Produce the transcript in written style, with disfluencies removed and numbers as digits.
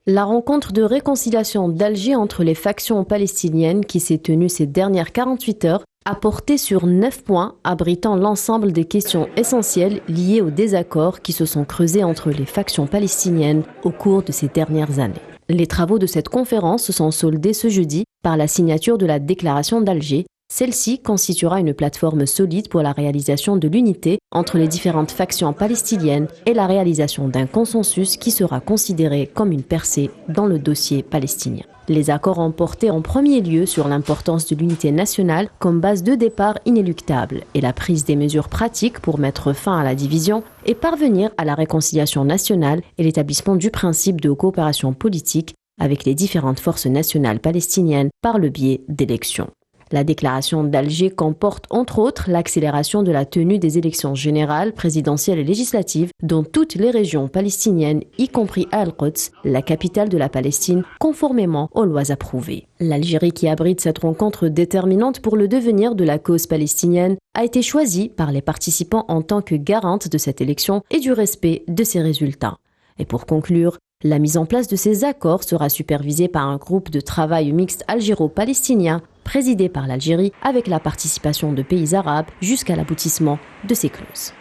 La rencontre de réconciliation d'Alger entre les factions palestiniennes qui s'est tenue ces dernières 48 heures a porté sur 9 points abritant l'ensemble des questions essentielles liées aux désaccords qui se sont creusés entre les factions palestiniennes au cours de ces dernières années. Les travaux de cette conférence se sont soldés ce jeudi par la signature de la déclaration d'Alger. Celle-ci constituera une plateforme solide pour la réalisation de l'unité entre les différentes factions palestiniennes et la réalisation d'un consensus qui sera considéré comme une percée dans le dossier palestinien. Les accords ont porté en premier lieu sur l'importance de l'unité nationale comme base de départ inéluctable et la prise des mesures pratiques pour mettre fin à la division et parvenir à la réconciliation nationale et l'établissement du principe de coopération politique avec les différentes forces nationales palestiniennes par le biais d'élections. La déclaration d'Alger comporte entre autres l'accélération de la tenue des élections générales, présidentielles et législatives dans toutes les régions palestiniennes, y compris Al-Quds, la capitale de la Palestine, conformément aux lois approuvées. L'Algérie, qui abrite cette rencontre déterminante pour le devenir de la cause palestinienne, a été choisie par les participants en tant que garante de cette élection et du respect de ses résultats. Et pour conclure, la mise en place de ces accords sera supervisée par un groupe de travail mixte algéro-palestinien présidé par l'Algérie avec la participation de pays arabes jusqu'à l'aboutissement de ces clauses.